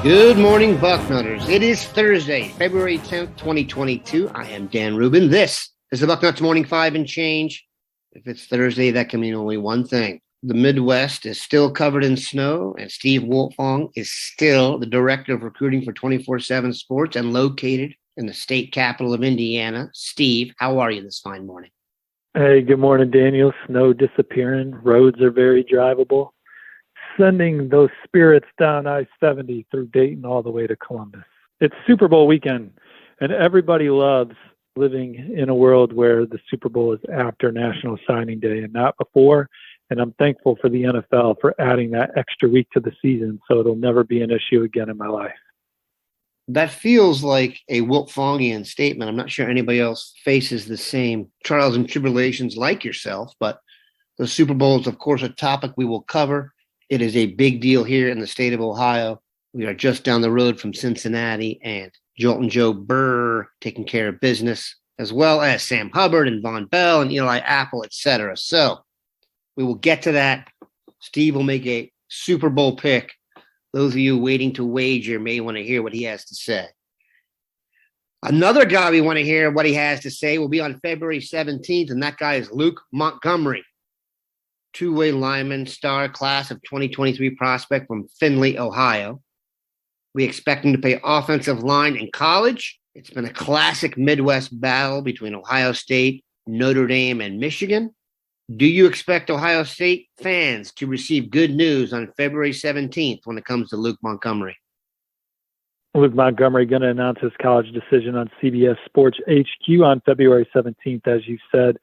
Good morning, Bucknutters. It is Thursday, February 10th, 2022. I am Dan Rubin. This is the Bucknuts Morning 5 and change. If it's Thursday, that can mean only one thing. The Midwest is still covered in snow, and Steve Wiltfong is still the director of recruiting for 24/7 Sports and located in the state capital of Indiana. Steve, how are you this fine morning? Hey, good morning, Daniel. Snow disappearing. Roads are very drivable. Sending those spirits down I-70 through Dayton all the way to Columbus. It's Super Bowl weekend, and everybody loves living in a world where the Super Bowl is after National Signing Day and not before. And I'm thankful for the NFL for adding that extra week to the season so it'll never be an issue again in my life. That feels like a Wiltfongian statement. I'm not sure anybody else faces the same trials and tribulations like yourself, but the Super Bowl is, of course, a topic we will cover. It is a big deal here in the state of Ohio. We are just down the road from Cincinnati, and Jolt and Joe Burr taking care of business, as well as Sam Hubbard and Von Bell and Eli Apple, etc. So we will get to that. Steve will make a Super Bowl pick. Those of you waiting to wager may want to hear what he has to say. Another guy we want to hear what he has to say will be on February 17th, and that guy is Luke Montgomery. Two-way lineman, star class of 2023 prospect from Findlay, Ohio. We expect him to play offensive line in college. It's been a classic Midwest battle between Ohio State, Notre Dame, and Michigan. Do you expect Ohio State fans to receive good news on February 17th when it comes to Luke Montgomery? Luke Montgomery going to announce his college decision on CBS Sports HQ on February 17th, as you said.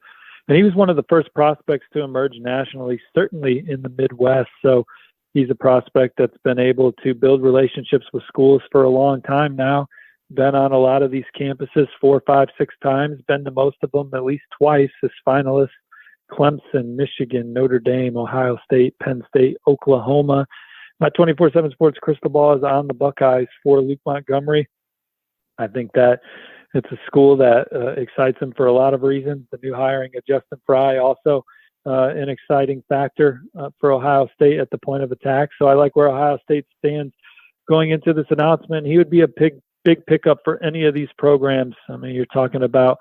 And he was one of the first prospects to emerge nationally, certainly in the Midwest. So he's a prospect that's been able to build relationships with schools for a long time now. Been on a lot of these campuses 4, 5, 6 times. Been to most of them at least twice as finalists. Clemson, Michigan, Notre Dame, Ohio State, Penn State, Oklahoma. My 24/7 Sports crystal ball is on the Buckeyes for Luke Montgomery. I think that it's a school that excites him for a lot of reasons. The new hiring of Justin Fry also an exciting factor for Ohio State at the point of attack. So I like where Ohio State stands going into this announcement. He would be a big pickup for any of these programs. I mean, you're talking about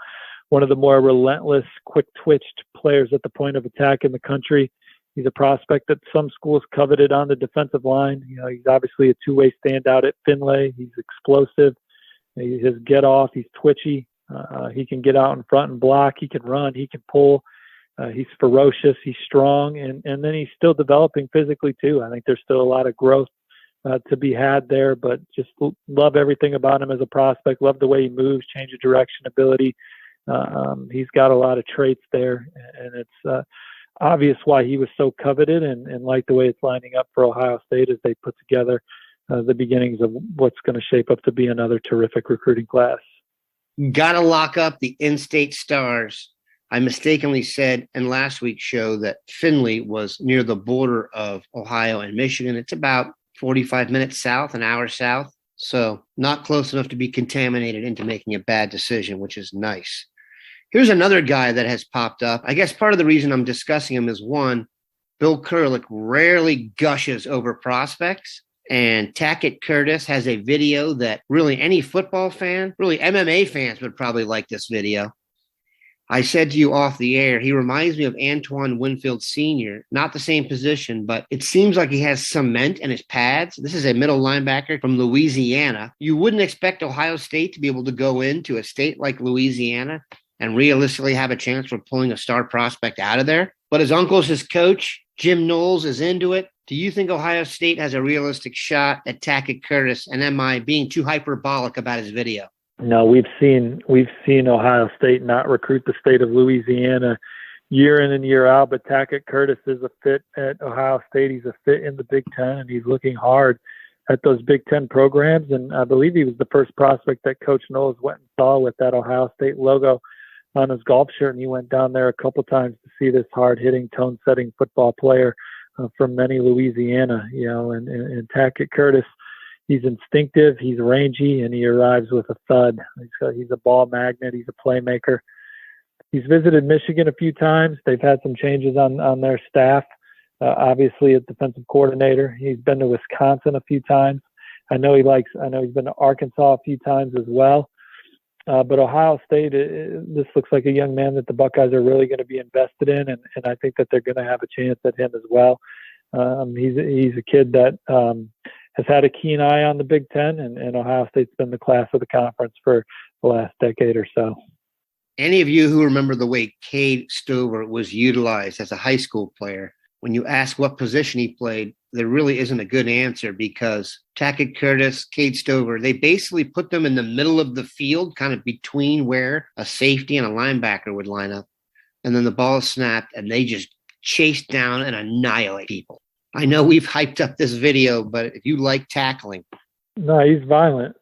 one of the more relentless, quick-twitched players at the point of attack in the country. He's a prospect that some schools coveted on the defensive line. You know, he's obviously a two-way standout at Findlay. He's explosive. His get off, he's twitchy. He can get out in front and block. He can run. He can pull. He's ferocious. He's strong. And then he's still developing physically, too. I think there's still a lot of growth to be had there, but just love everything about him as a prospect. Love the way he moves, change of direction ability. He's got a lot of traits there, and it's obvious why he was so coveted and like the way it's lining up for Ohio State as they put together the beginnings of what's going to shape up to be another terrific recruiting class. Got to lock up the in-state stars. I mistakenly said in last week's show that Findlay was near the border of Ohio and Michigan. It's about 45 minutes south, an hour south. So not close enough to be contaminated into making a bad decision, which is nice. Here's another guy that has popped up. I guess part of the reason I'm discussing him is, one, Bill Kurelic rarely gushes over prospects. And Tackett Curtis has a video that really any football fan, really MMA fans would probably like this video. I said to you off the air, he reminds me of Antoine Winfield Sr., not the same position, but it seems like he has cement in his pads. This is a middle linebacker from Louisiana. You wouldn't expect Ohio State to be able to go into a state like Louisiana and realistically have a chance for pulling a star prospect out of there. But his uncle's his coach. Jim Knowles is into it. Do you think Ohio State has a realistic shot at Tackett Curtis? And am I being too hyperbolic about his video? No, we've seen Ohio State not recruit the state of Louisiana year in and year out, but Tackett Curtis is a fit at Ohio State. He's a fit in the Big Ten, and he's looking hard at those Big Ten programs. And I believe he was the first prospect that Coach Knowles went and saw with that Ohio State logo on his golf shirt, and he went down there a couple times to see this hard-hitting, tone-setting football player from many Louisiana, and Tackett Curtis. He's instinctive, he's rangy, and he arrives with a thud. He's a ball magnet, he's a playmaker. He's visited Michigan a few times. They've had some changes on their staff. Obviously, a defensive coordinator. He's been to Wisconsin a few times. I know he's been to Arkansas a few times as well. But Ohio State, this looks like a young man that the Buckeyes are really going to be invested in, and I think that they're going to have a chance at him as well. He's a kid that has had a keen eye on the Big Ten, and Ohio State's been the class of the conference for the last decade or so. Any of you who remember the way Cade Stover was utilized as a high school player, when you ask what position he played, there really isn't a good answer, because Tackett Curtis, Cade Stover, they basically put them in the middle of the field, kind of between where a safety and a linebacker would line up. And then the ball is snapped, and they just chase down and annihilate people. I know we've hyped up this video, but if you like tackling. No, he's violent.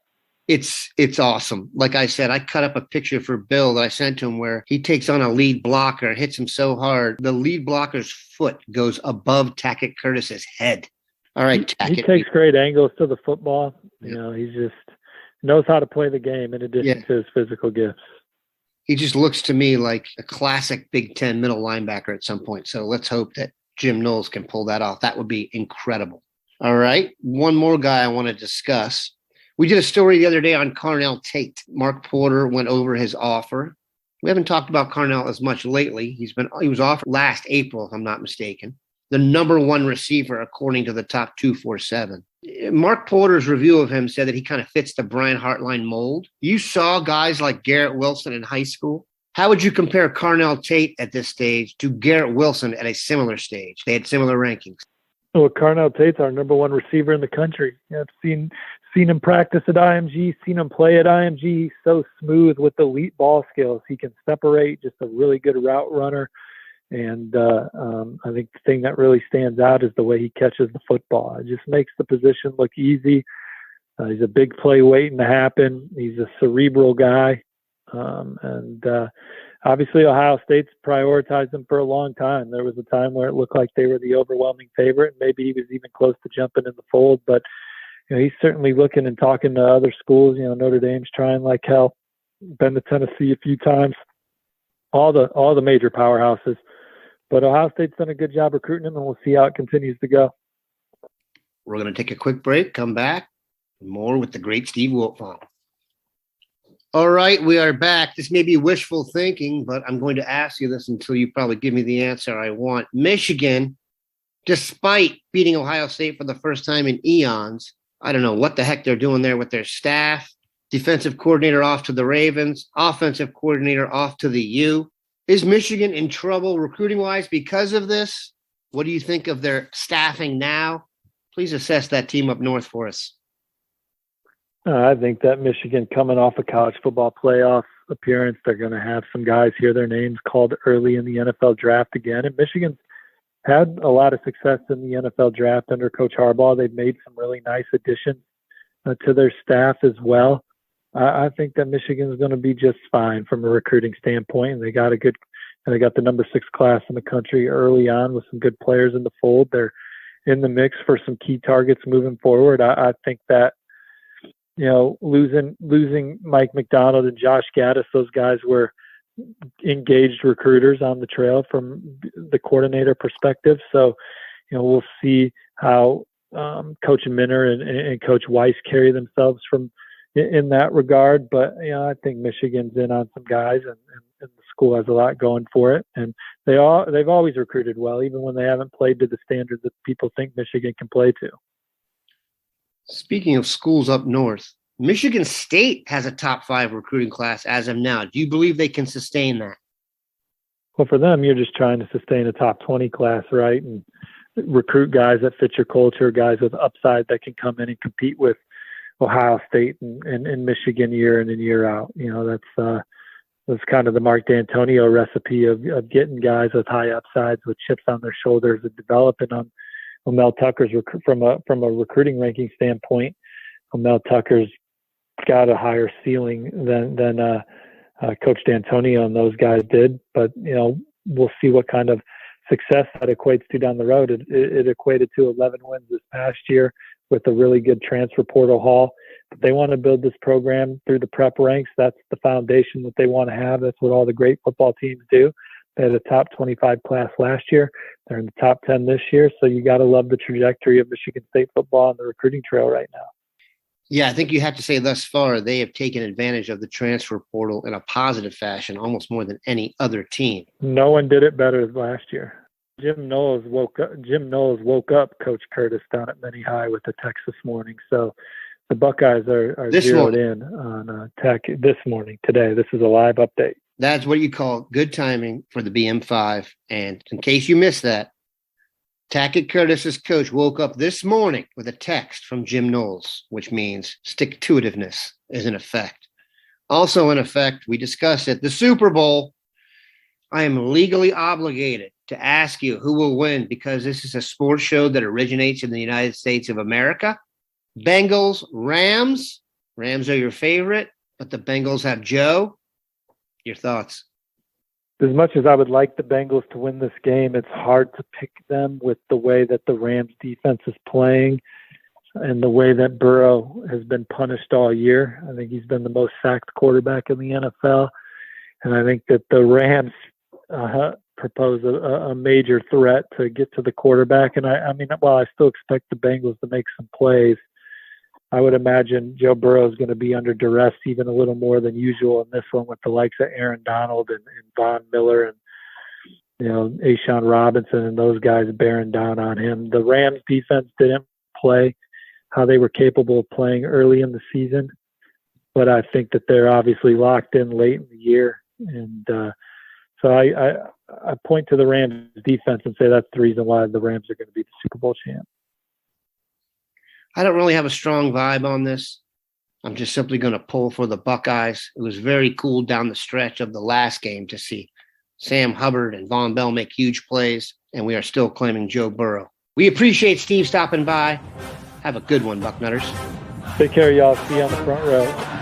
It's awesome. Like I said, I cut up a picture for Bill that I sent to him where he takes on a lead blocker and hits him so hard, the lead blocker's foot goes above Tackett Curtis's head. All right, Tackett. He takes great angles to the football. You know, he just knows how to play the game in addition to his physical gifts. He just looks to me like a classic Big Ten middle linebacker at some point. So let's hope that Jim Knowles can pull that off. That would be incredible. All right, one more guy I want to discuss. We did a story the other day on Carnell Tate. Mark Porter went over his offer. We haven't talked about Carnell as much lately. He was offered last April, if I'm not mistaken. The number one receiver, according to the top 247. Mark Porter's review of him said that he kind of fits the Brian Hartline mold. You saw guys like Garrett Wilson in high school. How would you compare Carnell Tate at this stage to Garrett Wilson at a similar stage? They had similar rankings. Well, Carnell Tate's our number one receiver in the country. I've seen him practice at IMG, seen him play at IMG. He's so smooth with elite ball skills. He can separate, just a really good route runner. And I think the thing that really stands out is the way he catches the football. It just makes the position look easy. He's a big play waiting to happen. He's a cerebral guy. And obviously Ohio State's prioritized him for a long time. There was a time where it looked like they were the overwhelming favorite. Maybe he was even close to jumping in the fold, but he's certainly looking and talking to other schools. Notre Dame's trying like hell. Been to Tennessee a few times. All the major powerhouses. But Ohio State's done a good job recruiting him, and we'll see how it continues to go. We're going to take a quick break, come back, more with the great Steve Wiltfong. All right, we are back. This may be wishful thinking, but I'm going to ask you this until you probably give me the answer I want. Michigan, despite beating Ohio State for the first time in eons, I don't know what the heck they're doing there with their staff. Defensive coordinator off to the Ravens, offensive coordinator off to the U. Is Michigan in trouble recruiting-wise because of this? What do you think of their staffing now? Please assess that team up north for us. I think that Michigan, coming off a college football playoff appearance, they're going to have some guys hear their names called early in the NFL draft again. And Michigan's had a lot of success in the NFL draft under Coach Harbaugh. They've made some really nice additions to their staff as well. I think that Michigan is going to be just fine from a recruiting standpoint. And they got the number 6 class in the country early on with some good players in the fold. They're in the mix for some key targets moving forward. I think that, losing Mike McDonald and Josh Gaddis, those guys were engaged recruiters on the trail from the coordinator perspective. So, we'll see how Coach Minner and Coach Weiss carry themselves in that regard. But, I think Michigan's in on some guys, and the school has a lot going for it. And they've always recruited well, even when they haven't played to the standards that people think Michigan can play to. Speaking of schools up north, Michigan State has a top 5 recruiting class as of now. Do you believe they can sustain that? Well, for them, you're just trying to sustain a top 20 class, right? And recruit guys that fit your culture, guys with upside that can come in and compete with Ohio State and Michigan year in and year out. That's kind of the Mark D'Antonio recipe of getting guys with high upsides with chips on their shoulders and developing on Mel Tucker's from a recruiting ranking standpoint. Mel Tucker's got a higher ceiling than Coach D'Antonio and those guys did, but we'll see what kind of success that equates to down the road. It equated to 11 wins this past year with a really good transfer portal haul. But they want to build this program through the prep ranks. That's the foundation that they want to have. That's what all the great football teams do. They had a top 25 class last year. They're in the top 10 this year. So you got to love the trajectory of Michigan State football on the recruiting trail right now. Yeah, I think you have to say thus far they have taken advantage of the transfer portal in a positive fashion, almost more than any other team. No one did it better last year. Jim Knowles woke up Coach Curtis down at Mini High with the text this morning. So the Buckeyes are zeroed in on Tackett this morning, today. This is a live update. That's what you call good timing for the BM5. And in case you missed that, Tackett Curtis's coach woke up this morning with a text from Jim Knowles, which means stick-to-itiveness is in effect. Also in effect, we discussed at the Super Bowl, I am legally obligated to ask you who will win because this is a sports show that originates in the United States of America. Bengals, Rams. Rams are your favorite, but the Bengals have Joe. Your thoughts? As much as I would like the Bengals to win this game, it's hard to pick them with the way that the Rams defense is playing and the way that Burrow has been punished all year. I think he's been the most sacked quarterback in the NFL. And I think that the Rams propose a major threat to get to the quarterback. And I mean, while I still expect the Bengals to make some plays, I would imagine Joe Burrow is going to be under duress even a little more than usual in this one with the likes of Aaron Donald and Von Miller and, Ashawn Robinson and those guys bearing down on him. The Rams defense didn't play how they were capable of playing early in the season, but I think that they're obviously locked in late in the year. And so I point to the Rams defense and say that's the reason why the Rams are going to be the Super Bowl champ. I don't really have a strong vibe on this. I'm just simply going to pull for the Buckeyes. It was very cool down the stretch of the last game to see Sam Hubbard and Von Bell make huge plays, and we are still claiming Joe Burrow. We appreciate Steve stopping by. Have a good one, Bucknutters. Take care, y'all. See you on the front row.